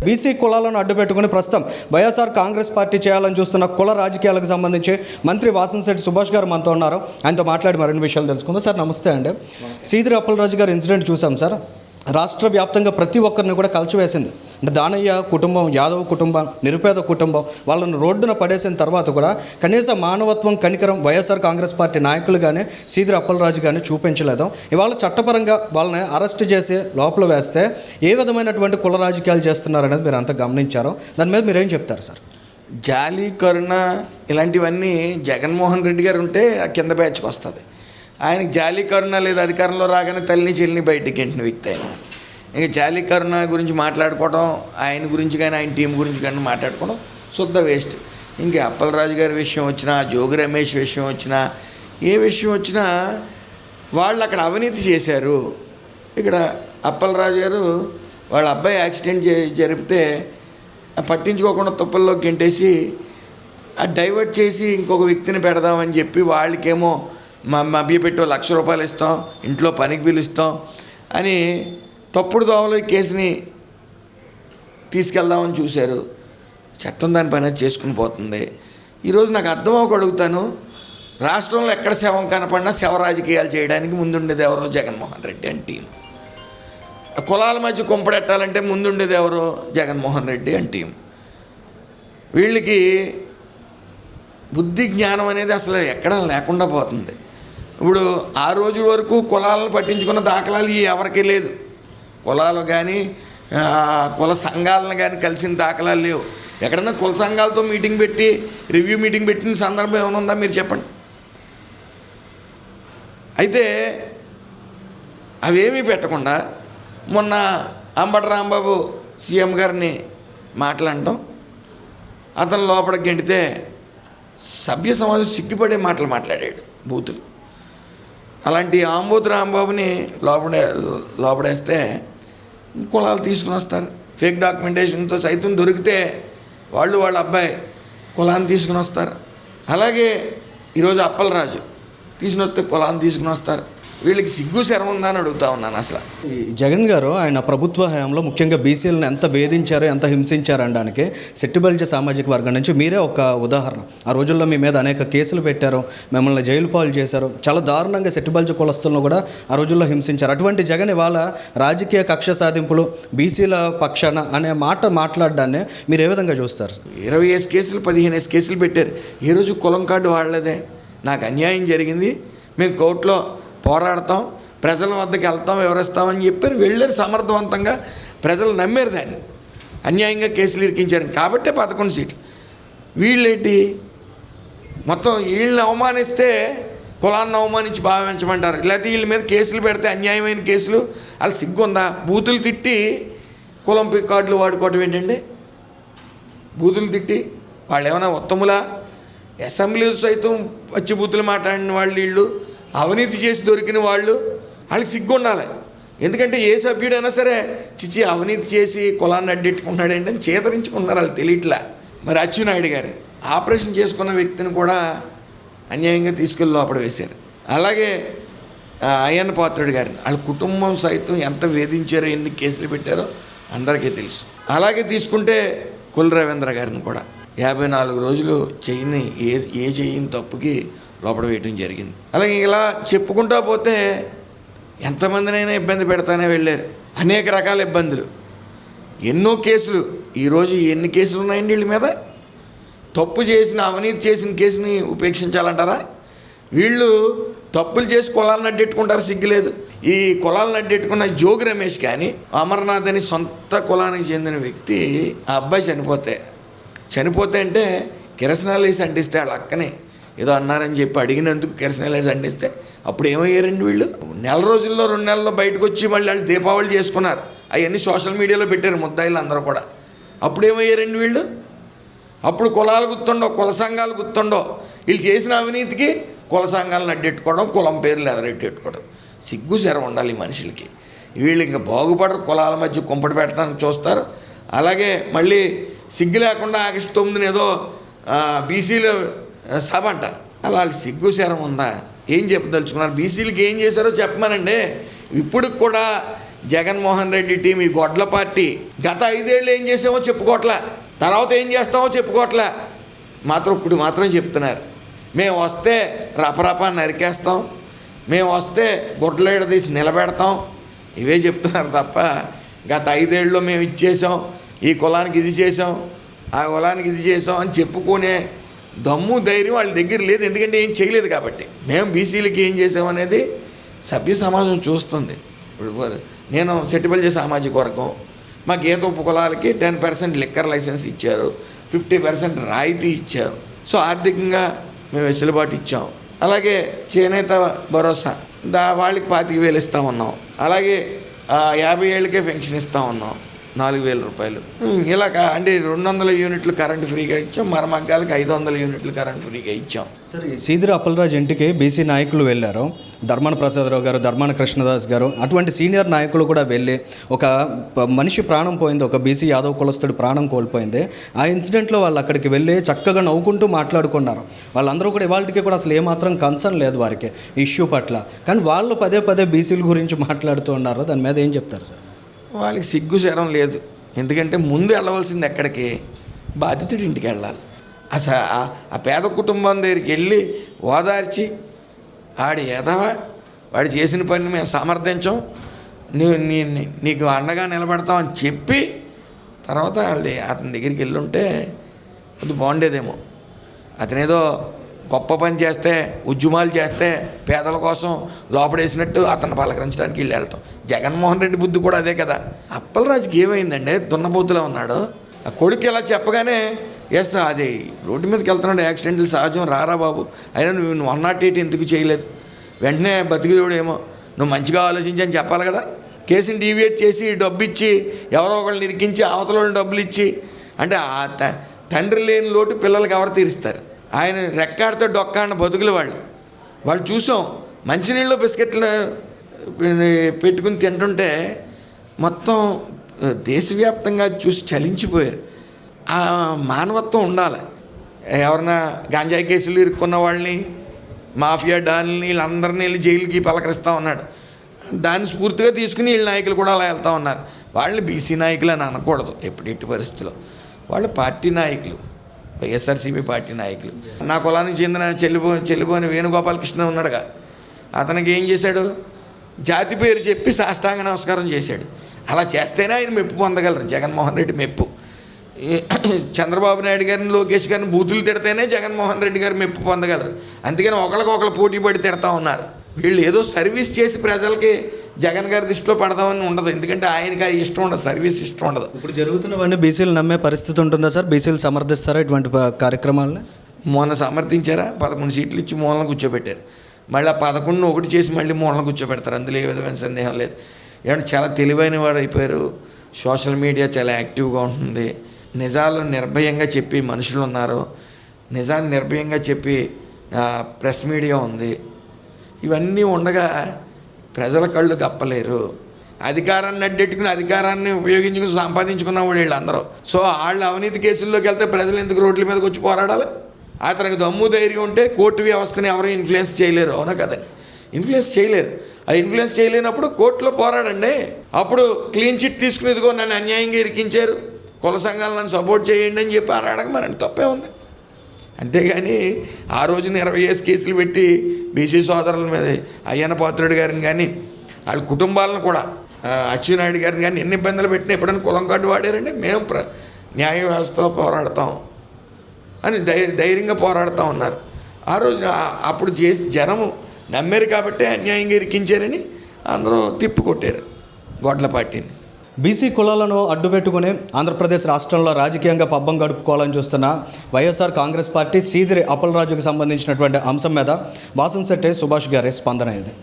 BC కులాలను అడ్డుపెట్టుకుని ప్రస్తుతం YSR Congress party చేయాలని చూస్తున్న కుల రాజకీయాలకు సంబంధించి మంత్రి వాసంశెట్టి సుభాష్ గారు మనతో ఉన్నారు. ఆయనతో మాట్లాడి మరిన్ని విషయాలు తెలుసుకుందాం. సార్ నమస్తే అండి. సీదిరి అప్పలరాజు గారు ఇన్సిడెంట్ చూసాం సార్. రాష్ట్ర వ్యాప్తంగా ప్రతి ఒక్కరిని కూడా కలిచివేసింది. అంటే దానయ్య కుటుంబం, యాదవ్ కుటుంబం, నిరుపేద కుటుంబం వాళ్ళను రోడ్డున పడేసిన తర్వాత కూడా కనీస మానవత్వం, కనికరం వైఎస్ఆర్ కాంగ్రెస్ పార్టీ నాయకులు కానీ సీదిరి అప్పలరాజు కానీ చూపించలేదు. ఇవాళ చట్టపరంగా వాళ్ళని అరెస్ట్ చేసి లోపల వేస్తే ఏ విధమైనటువంటి కుల రాజకీయాలు చేస్తున్నారనేది మీరు అంతా గమనించారో దాని మీద మీరేం చెప్తారు సార్? జాలి, కరుణ ఇలాంటివన్నీ జగన్మోహన్ రెడ్డి గారు ఉంటే ఆ కింద బ్యాచ్కి వస్తుంది. ఆయనకి జాలి, కరుణ లేదు. అధికారంలో రాగానే తల్లిని చెల్లిని బయటికి ఎంటిన వ్యక్తి ఆయన. ఇంకా జాలి, కరుణ గురించి మాట్లాడుకోవడం, ఆయన గురించి కానీ ఆయన టీం గురించి కానీ మాట్లాడుకోవడం శుద్ధ వేస్ట్. ఇంకా అప్పలరాజు గారి విషయం వచ్చినా, జోగి రమేష్ విషయం వచ్చినా, ఏ విషయం వచ్చినా వాళ్ళు అక్కడ అవినీతి చేశారు. ఇక్కడ అప్పలరాజు గారు వాళ్ళ అబ్బాయి యాక్సిడెంట్ జరిపితే పట్టించుకోకుండా తుప్పల్లో గెంటేసి డైవర్ట్ చేసి ఇంకొక వ్యక్తిని పెడదామని చెప్పి వాళ్ళకేమో మభ్యపెట్టి ₹1,00,000 ఇస్తాం, ఇంట్లో పనికి పిలుస్తాం అని తప్పుడు దోవలో కేసుని తీసుకెళ్దామని చూశారు. చట్టం దాని పని చేసుకుని పోతుంది. ఈరోజు నాకు అర్థం అడుగుతాను, రాష్ట్రంలో ఎక్కడ శవం కనపడినా శవ రాజకీయాలు చేయడానికి ముందుండేది ఎవరో జగన్మోహన్ రెడ్డి అని టీం. కులాల మధ్య కుంపడెట్టాలంటే ముందుండేది ఎవరో జగన్మోహన్ రెడ్డి అని టీం. వీళ్ళకి బుద్ధి జ్ఞానం అనేది అసలు ఎక్కడ లేకుండా పోతుంది. ఇప్పుడు ఆ రోజు వరకు కులాలను పట్టించుకున్న దాఖలాలు ఎవరికీ లేదు. కులాలు కానీ కుల సంఘాలను కానీ కలిసిన దాఖలాలు లేవు. ఎక్కడన్నా కుల సంఘాలతో మీటింగ్ పెట్టి రివ్యూ మీటింగ్ పెట్టిన సందర్భం ఏమైనా ఉందా మీరు చెప్పండి. అయితే అవేమీ పెట్టకుండా మొన్న అంబటి రాంబాబు సీఎం గారిని మాట్లాడటం, అతను లోపలికి గెంటితే సభ్య సమాజం సిగ్గుపడే మాటలు మాట్లాడాడు, బూతులు. అలాంటి ఆంబోతు రాంబాబుని లోపడేస్తే కులాలు తీసుకుని వస్తారు. ఫేక్ డాక్యుమెంటేషన్తో సైతం దొరికితే వాళ్ళ అబ్బాయి కులాన్ని తీసుకుని వస్తారు. అలాగే ఈరోజు అప్పలరాజు తీసుకుని వస్తే కులాన్ని తీసుకుని వస్తారు. వీళ్ళకి సిగ్గు శరం ఉందా అని అడుగుతా ఉన్నాను. అసలు జగన్ గారు ఆయన ప్రభుత్వ హయాంలో ముఖ్యంగా బీసీలను ఎంత వేధించారో, ఎంత హింసించారు అనడానికి సెట్టిబల్జ సామాజిక వర్గం నుంచి మీరే ఒక ఉదాహరణ. ఆ రోజుల్లో మీ మీద అనేక కేసులు పెట్టారు, మిమ్మల్ని జైలు పాలు చేశారు. చాలా దారుణంగా సెట్టిబల్జ కులస్తులను కూడా ఆ రోజుల్లో హింసించారు. అటువంటి జగన్ ఇవాళ రాజకీయ కక్ష సాధింపులు, బీసీల పక్షాన అనే మాట మాట్లాడడాన్ని మీరు ఏ విధంగా చూస్తారు? 20 కేసులు 15 కేసులు పెట్టారు. ఈరోజు కులం కార్డు వాడలేదే. నాకు అన్యాయం జరిగింది, మేము కోర్టులో పోరాడతాం, ప్రజల వద్దకు వెళ్తాం, వివరిస్తామని చెప్పారు. వెళ్ళారు సమర్థవంతంగా. ప్రజలు నమ్మారు దాన్ని. అన్యాయంగా కేసులు ఇరికించారు కాబట్టే 11 సీట్లు. వీళ్ళేంటి మొత్తం వీళ్ళని అవమానిస్తే కులాన్ని అవమానించి భావించమంటారు. లేకపోతే వీళ్ళ మీద కేసులు పెడితే అన్యాయమైన కేసులు. వాళ్ళు సిగ్గుందా? బూతులు తిట్టి కులం కార్డులు వాడుకోవటం ఏంటండి? బూతులు తిట్టి వాళ్ళు ఏమైనా ఉత్తములా? అసెంబ్లీ సైతం వచ్చి బూతులు మాట్లాడిన వాళ్ళు, వీళ్ళు అవినీతి చేసి దొరికిన వాళ్ళకి సిగ్గు ఉండాలి. ఎందుకంటే ఏ సభ్యుడైనా సరే చిచ్చి అవినీతి చేసి కులాన్ని అడ్డెట్టుకున్నాడు ఏంటని చేతరించుకున్నారు. వాళ్ళు తెలియట్లే. మరి అచ్చెన్నాయుడు గారు ఆపరేషన్ చేసుకున్న వ్యక్తిని కూడా అన్యాయంగా తీసుకెళ్ళి లోపల వేశారు. అలాగే అయ్యన్న పాత్రుడు గారిని వాళ్ళ కుటుంబం సైతం ఎంత వేధించారో, ఎన్ని కేసులు పెట్టారో అందరికీ తెలుసు. అలాగే తీసుకుంటే కుల రవీంద్ర గారిని కూడా 54 రోజులు చేయని ఏ చేయని తప్పుకి లోపల వేయటం జరిగింది. అలాగే ఇలా చెప్పుకుంటా పోతే ఎంతమందినైనా ఇబ్బంది పెడతానే వెళ్ళారు. అనేక రకాల ఇబ్బందులు, ఎన్నో కేసులు. ఈరోజు ఎన్ని కేసులు ఉన్నాయండి వీళ్ళ మీద? తప్పు చేసిన, అవినీతి చేసిన కేసుని ఉపేక్షించాలంటారా? వీళ్ళు తప్పులు చేసి కులాలను అడ్డెట్టుకుంటారు, సిగ్గులేదు. ఈ కులాలను అడ్డెట్టుకున్న జోగి రమేష్ కానీ అమర్నాథ్ అని సొంత కులానికి చెందిన వ్యక్తి, ఆ అబ్బాయి చనిపోతే అంటే కిరసనాలు వేసి అంటిస్తే వాళ్ళ అక్కనే ఏదో అన్నారని చెప్పి అడిగినందుకు కిరసనాలు వేసి అంటిస్తే అప్పుడు ఏమయ్యారండి వీళ్ళు? 2 నెలల్లో బయటకు వచ్చి మళ్ళీ వాళ్ళు దీపావళి చేసుకున్నారు. అవన్నీ సోషల్ మీడియాలో పెట్టారు ముద్దాయిలు అందరూ కూడా. అప్పుడు ఏమయ్యారండి వీళ్ళు? అప్పుడు కులాలు గుర్తుండో, కుల సంఘాలు గుర్తుండో. వీళ్ళు చేసిన అవినీతికి కుల సంఘాలను అడ్డెట్టుకోవడం, కులం పేర్లు ఎదరెట్టెట్టుకోవడం. సిగ్గు శరం ఉండాలి ఈ మనుషులకి. వీళ్ళు ఇంకా బాగుపడరు, కులాల మధ్య కుంపటి పెట్టడానికి చూస్తారు. అలాగే మళ్ళీ సిగ్గు లేకుండా ఆగస్టు 9 ఏదో బీసీలు సభ అంట. అలా సిగ్గు శరం ఉందా? ఏం చెప్పదలుచుకున్నారు? బీసీలకి ఏం చేశారో చెప్పమనండి. ఇప్పుడు కూడా జగన్మోహన్ రెడ్డి టీం ఈ గొడ్ల పార్టీ గత 5 ఏళ్ళు ఏం చేసామో చెప్పుకోవట్లే, తర్వాత ఏం చేస్తామో చెప్పుకోవట్లే, ఇప్పుడు మాత్రం చెప్తున్నారు. మేము వస్తే రపరపా నరికేస్తాం, మేము వస్తే గుడ్ల తీసి నిలబెడతాం, ఇవే చెప్తున్నారు తప్ప గత 5 ఏళ్ళలో మేము ఇచ్చేసాం, ఈ కులానికి ఇది చేసాం, ఆ కులానికి ఇది చేసాం అని చెప్పుకునే దమ్ము ధైర్యం వాళ్ళ దగ్గర లేదు. ఎందుకంటే ఏం చేయలేదు కాబట్టి. మేము బీసీలకి ఏం చేసామనేది సభ్య సమాజం చూస్తుంది. ఇప్పుడు నేను సెటిబల్జీ సామాజిక వర్గం, మా గీత ఉప కులాలకి 10% లిక్కర్ లైసెన్స్ ఇచ్చారు, 50% రాయితీ ఇచ్చారు. సో ఆర్థికంగా మేము వెసులుబాటు ఇచ్చాం. అలాగే చేనేత భరోసా వాళ్ళకి 25,000 ఇస్తూ ఉన్నాం. అలాగే 50 ఏళ్ళకే పెన్షన్ ఇస్తూ ఉన్నాం, 4,000 రూపాయలు. ఇలా అంటే 200 యూనిట్లు కరెంట్ ఫ్రీగా ఇచ్చాం, మరమగ్గాలకి 500 యూనిట్లు కరెంట్ ఫ్రీగా ఇచ్చాం. సరే, సీదిరి అప్పలరాజు ఇంటికి బీసీ నాయకులు వెళ్ళారు. ధర్మాన ప్రసాదరావు గారు, ధర్మాన కృష్ణదాస్ గారు, అటువంటి సీనియర్ నాయకులు కూడా వెళ్ళి ఒక మనిషి ప్రాణం పోయింది, ఒక బీసీ యాదవ్ కులస్తుడి ప్రాణం కోల్పోయింది. ఆ ఇన్సిడెంట్లో వాళ్ళు అక్కడికి వెళ్ళి చక్కగా నవ్వుకుంటూ మాట్లాడుకున్నారు. వాళ్ళందరూ కూడా ఇవాళకి కూడా అసలు ఏమాత్రం కన్సర్న్ లేదు వారికి ఇష్యూ పట్ల. కానీ వాళ్ళు పదే పదే బీసీల గురించి మాట్లాడుతూ ఉన్నారు. దాని మీద ఏం చెప్తారు సార్? వాళ్ళకి సిగ్గు శరం లేదు. ఎందుకంటే ముందు వెళ్ళవలసింది ఎక్కడికి? బాధితుడి ఇంటికి వెళ్ళాలి. అసలు ఆ పేద కుటుంబం దగ్గరికి వెళ్ళి ఓదార్చి వాడు చేసిన పని మేము సమర్థించాం, నీకు అండగా నిలబడతాం అని చెప్పి తర్వాత అతని దగ్గరికి వెళ్ళి ఉంటే అది బాగుండేదేమో. అతనేదో గొప్ప పని చేస్తే, ఉద్యమాలు చేస్తే, పేదల కోసం లోపడేసినట్టు అతను పలకరించడానికి వీళ్ళు వెళ్తాం. జగన్మోహన్ రెడ్డి బుద్ధి కూడా అదే కదా. అప్పలరాజుకి ఏమైందండి? దున్నపోతులో ఉన్నాడు. ఆ కొడుకు ఇలా చెప్పగానే ఎస్ అది రోడ్డు మీదకి వెళ్తున్నాడు, యాక్సిడెంట్లు సహజం, రారా బాబు, అయినా నువ్వు 108 ఎందుకు చేయలేదు? వెంటనే బతికిదోడు ఏమో నువ్వు మంచిగా ఆలోచించని చెప్పాలి కదా. కేసుని డీవియేట్ చేసి డబ్బు ఇచ్చి ఎవరో ఒకళ్ళు నిరికించి అవతల డబ్బులు ఇచ్చి, అంటే ఆ తండ్రి లేని లోటు పిల్లలకి ఎవరు తీరుస్తారు? ఆయన రెక్కాడితో డొక్కాడిన బతుకులు వాళ్ళు చూసాం. మంచినీళ్ళు బిస్కెట్లు పెట్టుకుని తింటుంటే మొత్తం దేశవ్యాప్తంగా చూసి చలించిపోయారు. ఆ మానవత్వం ఉండాలి. ఎవరన్నా గంజాయి కేసులు ఇరుక్కున్న వాళ్ళని, మాఫియా డాన్ని, వీళ్ళందరినీ వెళ్ళి జైలుకి పలకరిస్తూ ఉన్నాడు. దాన్ని స్ఫూర్తిగా తీసుకుని వీళ్ళ నాయకులు కూడా అలా వెళ్తూ ఉన్నారు. వాళ్ళని బీసీ నాయకులు అని అనకూడదు ఎట్టి పరిస్థితుల్లో. వాళ్ళు పార్టీ నాయకులు, వైఎస్ఆర్సీపీ పార్టీ నాయకులు. నా కులానికి చెందిన చెల్లిపోని వేణుగోపాలకృష్ణ ఉన్నాడుగా, అతనికి ఏం చేశాడు? జాతి పేరు చెప్పి సాష్టాంగ నమస్కారం చేశాడు. అలా చేస్తేనే ఆయన మెప్పు పొందగలరు, జగన్మోహన్ రెడ్డి మెప్పు. చంద్రబాబు నాయుడు గారిని, లోకేష్ గారిని బూతులు తిడితేనే జగన్మోహన్ రెడ్డి గారు మెప్పు పొందగలరు. అందుకని ఒకరికొకరు పోటీ పడి తిడతా ఉన్నారు. వీళ్ళు ఏదో సర్వీస్ చేసి ప్రజలకి జగన్ గారి దృష్టిలో పడదామని ఉండదు. ఎందుకంటే ఆయనకి అది ఇష్టం ఉండదు, సర్వీస్ ఇష్టం ఉండదు. ఇప్పుడు జరుగుతున్నవన్నీ బీసీలు నమ్మే పరిస్థితి ఉంటుందా సార్? బీసీలు సమర్థిస్తారా ఇటువంటి కార్యక్రమాలని? మొన్న సమర్థించారా? 11 సీట్లు ఇచ్చి మూలన కూర్చోబెట్టారు. మళ్ళీ ఆ 11 ఒకటి చేసి మళ్ళీ మూలన కూర్చోబెడతారు. అందులో ఏ విధమైన సందేహం లేదు. ఏమంటే చాలా తెలివైన వాడు అయిపోయారు. సోషల్ మీడియా చాలా యాక్టివ్గా ఉంటుంది. నిజాలు నిర్భయంగా చెప్పి మనుషులు ఉన్నారు, నిజాన్ని నిర్భయంగా చెప్పి ప్రెస్ మీడియా ఉంది. ఇవన్నీ ఉండగా ప్రజల కళ్ళు గప్పలేరు. అధికారాన్ని అడ్డెట్టుకుని అధికారాన్ని ఉపయోగించుకుని సంపాదించుకున్న వాళ్ళు వీళ్ళందరూ. సో వాళ్ళు అవినీతి కేసుల్లోకి వెళ్తే ప్రజలు ఎందుకు రోడ్ల మీదకి వచ్చి పోరాడాలి? అతనికి దమ్ము ధైర్యం ఉంటే కోర్టు వ్యవస్థని ఎవరు ఇన్ఫ్లుయెన్స్ చేయలేరు. అవునా కదండి? ఇన్ఫ్లుయెన్స్ చేయలేరు. ఆ ఇన్ఫ్లుయెన్స్ చేయలేనప్పుడు కోర్టులో పోరాడండి. అప్పుడు క్లీన్ చిట్ తీసుకుని ఇదిగో నన్ను అన్యాయంగా ఇరికించారు, కుల సంఘాలు నన్ను సపోర్ట్ చేయండి అని చెప్పి అడగమనండి, తప్పే ఉంది. అంతేగాని ఆ రోజున 20 కేసులు పెట్టి బీసీ సోదరుల మీద అయ్యన్న పాత్రుడు గారిని కానీ వాళ్ళ కుటుంబాలను కూడా అచ్చెన్నాయుడు గారిని కానీ ఎన్ని ఇబ్బందులు పెట్టినా ఎప్పుడైనా కులం కార్డు వాడారండి. మేము న్యాయ వ్యవస్థలో పోరాడతాం అని ధైర్యంగా పోరాడుతూ ఉన్నారు. ఆ రోజున అప్పుడు చేసి జనము నమ్మారు కాబట్టి అన్యాయంగా ఇరికించారని అందరూ తిప్పికొట్టారు గొడ్ల పార్టీని. బీసీ కులాలను అడ్డుపెట్టుకుని ఆంధ్రప్రదేశ్ రాష్ట్రంలో రాజకీయంగా పబ్బం గడుపుకోవాలని చూస్తున్న వైఎస్ఆర్ కాంగ్రెస్ పార్టీ సీదిరి అప్పలరాజుకు సంబంధించినటువంటి అంశం మీద వాసంశెట్టి సుభాష్ గారి స్పందన ఇది.